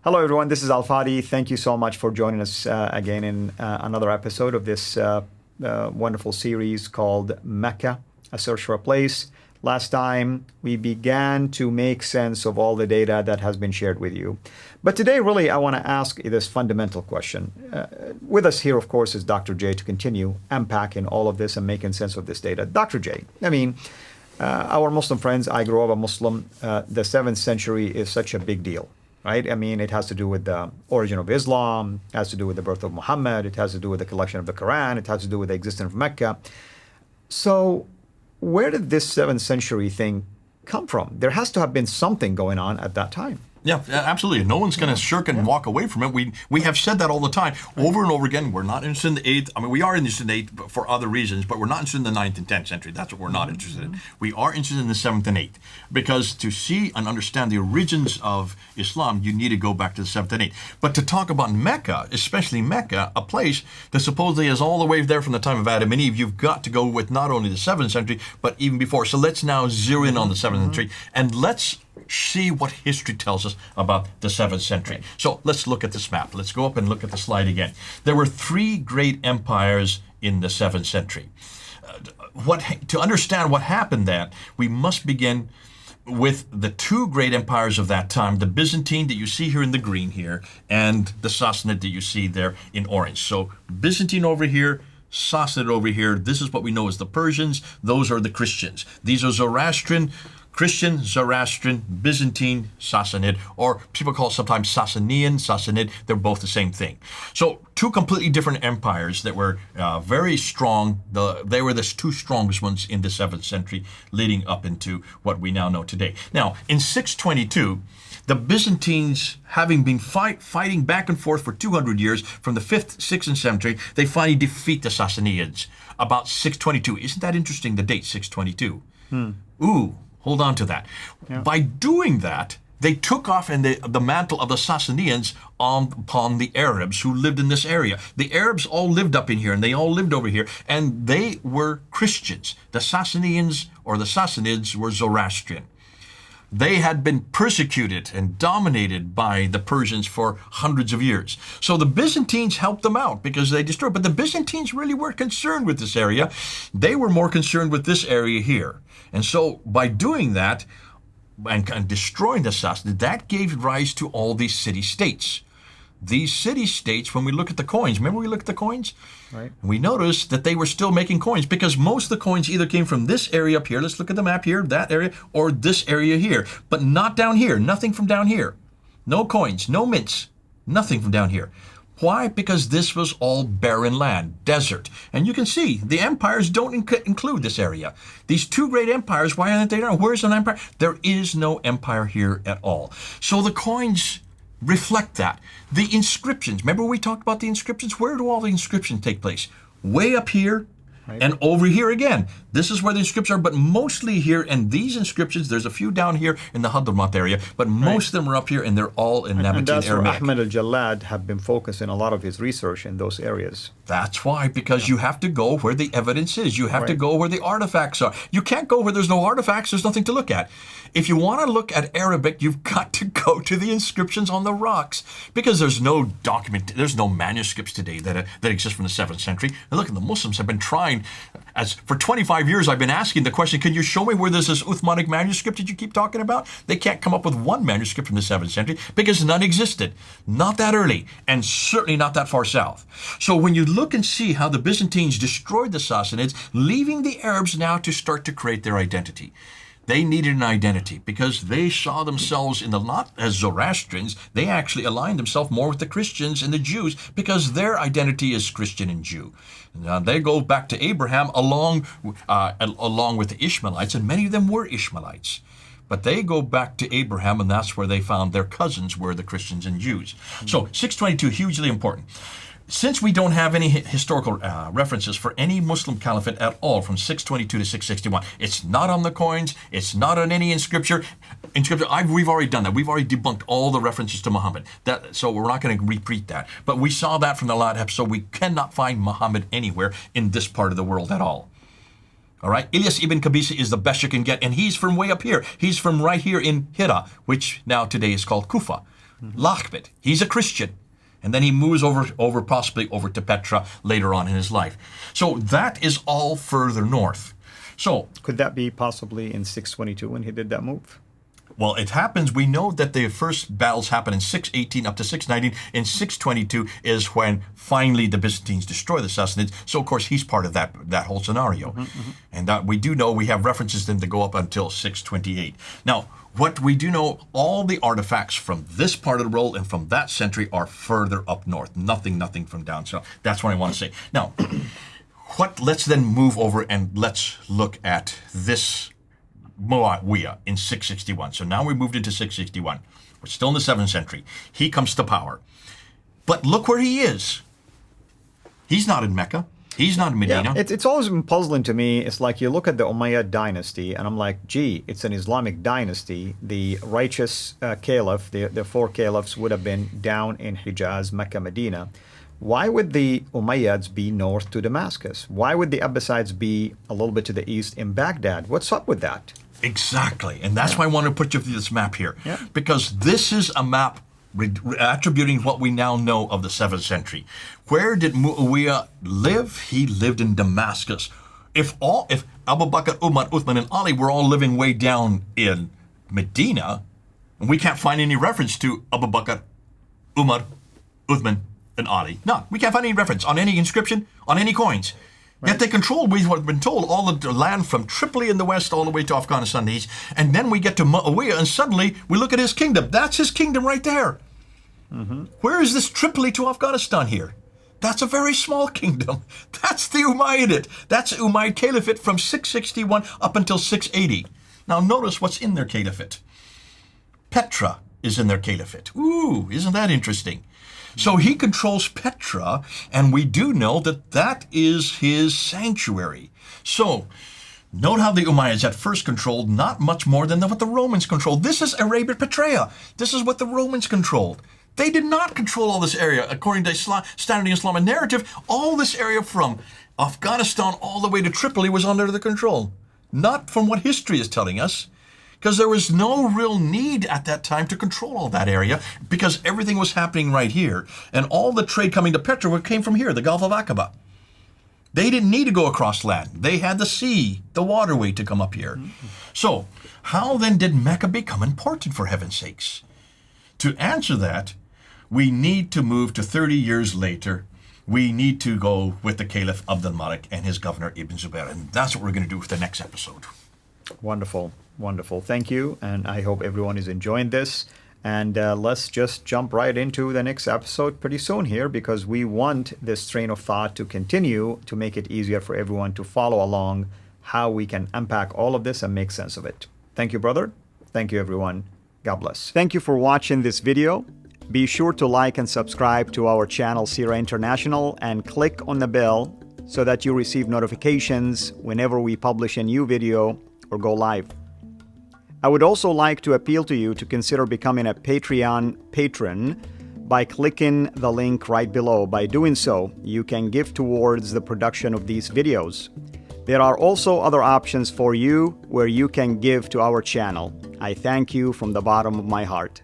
Hello, everyone. This is Fadi. Thank you so much for joining us again in another episode of this wonderful series called Mecca, A Search for a Place. Last time, we began to make sense of all the data that has been shared with you. But today, really, I want to ask this fundamental question. With us here, of course, is Dr. J to continue unpacking all of this and making sense of this data. Dr. J, our Muslim friends, I grew up a Muslim. The 7th century is such a big deal, right? It has to do with the origin of Islam, it has to do with the birth of Muhammad, it has to do with the collection of the Quran, it has to do with the existence of Mecca. So, where did this 7th century thing come from? There has to have been something going on at that time. Yeah, absolutely. No one's going to shirk and walk away from it. We have said that all the time, over and over again. We're not interested in the 8th. We are interested in the 8th for other reasons, but we're not interested in the 9th and 10th century. That's what we're not interested in. We are interested in the 7th and 8th, because to see and understand the origins of Islam, you need to go back to the 7th and 8th. But to talk about Mecca, especially Mecca, a place that supposedly is all the way there from the time of Adam and Eve, you've got to go with not only the 7th century, but even before. So let's now zero in on the 7th century, and let's see what history tells us about the 7th century. So let's look at this map. Let's go up and look at the slide again. There were 3 great empires in the 7th century. To understand what happened then, we must begin with the 2 great empires of that time, the Byzantine that you see here in the green here, and the Sassanid that you see there in orange. So Byzantine over here, Sassanid over here. This is what we know as the Persians. Those are the Christians. These are Zoroastrian, Christian, Zoroastrian, Byzantine, Sassanid, or people call it sometimes Sassanian, Sassanid. They're both the same thing. So 2 completely different empires that were very strong. They were the 2 strongest ones in the 7th century, leading up into what we now know today. Now, in 622, the Byzantines, having been fighting back and forth for 200 years, from the 5th, 6th, and 7th century, they finally defeat the Sassanians about 622. Isn't that interesting, the date 622? Ooh. Hold on to that. Yeah. By doing that, they took off the mantle of the Sassanians upon the Arabs who lived in this area. The Arabs all lived up in here, and they all lived over here, and they were Christians. The Sassanians, or the Sassanids, were Zoroastrian. They had been persecuted and dominated by the Persians for hundreds of years. So the Byzantines helped them out because they destroyed. But the Byzantines really weren't concerned with this area. They were more concerned with this area here. And so by doing that and destroying the Sassanids, that gave rise to all these city-states. These city-states, when we look at the coins, remember we looked at the coins? Right. We noticed that they were still making coins because most of the coins either came from this area up here, let's look at the map here, that area, or this area here, but not down here, nothing from down here. No coins, no mints, nothing from down here. Why? Because this was all barren land, desert. And you can see the empires don't include this area. These 2 great empires, why aren't they there? Where's an empire? There is no empire here at all. So the coins reflect that. The inscriptions, remember we talked about the inscriptions? Where do all the inscriptions take place? Way up here, right, and over here again. This is where the inscriptions are, but mostly here. And these inscriptions, there's a few down here in the Hadramaut area, but most of them are up here, and they're all in Nabatean Aramaic. And that's where Ahmed al-Jallad have been focusing a lot of his research in those areas. That's why, because you have to go where the evidence is. You have to go where the artifacts are. You can't go where there's no artifacts. There's nothing to look at. If you want to look at Arabic, you've got to go to the inscriptions on the rocks, because there's no document, there's no manuscripts today that exist from the 7th century. And look, the Muslims have been trying, for 25 years I've been asking the question, can you show me where there's this Uthmanic manuscript that you keep talking about? They can't come up with one manuscript from the 7th century because none existed. Not that early, and certainly not that far south. So when you look and see how the Byzantines destroyed the Sassanids, leaving the Arabs now to start to create their identity. They needed an identity because they saw themselves not as Zoroastrians. They actually aligned themselves more with the Christians and the Jews because their identity is Christian and Jew. They go back to Abraham along with the Ishmaelites, and many of them were Ishmaelites. But they go back to Abraham, and that's where they found their cousins were the Christians and Jews. So 622, hugely important. Since we don't have any historical references for any Muslim caliphate at all from 622 to 661, it's not on the coins, it's not on any inscription. We've already done that. We've already debunked all the references to Muhammad. So we're not going to repeat that. But we saw that from the last episode. So we cannot find Muhammad anywhere in this part of the world at all. All right, Ilyas ibn Qabisa is the best you can get, and he's from way up here. He's from right here in Hira, which now today is called Kufa. Lahbit. He's a Christian. And then he moves possibly over to Petra later on in his life. So that is all further north. So could that be possibly in 622 when he did that move? Well, it happens. We know that the first battles happen in 618 up to 619. In 622 is when finally the Byzantines destroy the Sassanids. So, of course, he's part of that whole scenario. And that we do know, we have references to them to go up until 628. Now, what we do know, all the artifacts from this part of the world and from that century are further up north. Nothing from down south. That's what I want to say. Now, let's then move over and let's look at this Umayyad in 661. So now we moved into 661. We're still in the 7th century. He comes to power. But look where he is. He's not in Mecca. He's not in Medina. Yeah, it's always been puzzling to me. It's like you look at the Umayyad dynasty, and I'm like, gee, it's an Islamic dynasty. The righteous caliph, the 4 caliphs would have been down in Hijaz, Mecca, Medina. Why would the Umayyads be north to Damascus? Why would the Abbasids be a little bit to the east in Baghdad? What's up with that? Exactly. And that's why I want to put you through this map here. Yeah. Because this is a map attributing what we now know of the 7th century. Where did Muawiyah live? He lived in Damascus. If Abu Bakr, Umar, Uthman, and Ali were all living way down in Medina, and we can't find any reference to Abu Bakr, Umar, Uthman, and Ali. No, we can't find any reference on any inscription, on any coins. Right. Yet they controlled, we've been told, all the land from Tripoli in the west all the way to Afghanistan in the east. And then we get to Muawiyah and suddenly we look at his kingdom. That's his kingdom right there. Where is this Tripoli to Afghanistan here? That's a very small kingdom. That's the Umayyad. That's Umayyad Caliphate from 661 up until 680. Now notice what's in their caliphate. Petra is in their caliphate. Ooh, isn't that interesting? So he controls Petra, and we do know that that is his sanctuary. So note how the Umayyads at first controlled not much more than what the Romans controlled. This is Arabia Petraea. This is what the Romans controlled. They did not control all this area. According to standard Islamic narrative, all this area from Afghanistan all the way to Tripoli was under their control. Not from what history is telling us. Because there was no real need at that time to control all that area because everything was happening right here. And all the trade coming to Petra came from here, the Gulf of Aqaba. They didn't need to go across land. They had the sea, the waterway to come up here. So how then did Mecca become important, for heaven's sakes? To answer that, we need to move to 30 years later. We need to go with the Caliph Abdul Malik and his governor Ibn Zubair. And that's what we're going to do with the next episode. Wonderful. Wonderful. Thank you. And I hope everyone is enjoying this. And let's just jump right into the next episode pretty soon here, because we want this train of thought to continue to make it easier for everyone to follow along how we can unpack all of this and make sense of it. Thank you, brother. Thank you, everyone. God bless. Thank you for watching this video. Be sure to like and subscribe to our channel, CIRA International, and click on the bell so that you receive notifications whenever we publish a new video or go live. I would also like to appeal to you to consider becoming a Patreon patron by clicking the link right below. By doing so, you can give towards the production of these videos. There are also other options for you where you can give to our channel. I thank you from the bottom of my heart.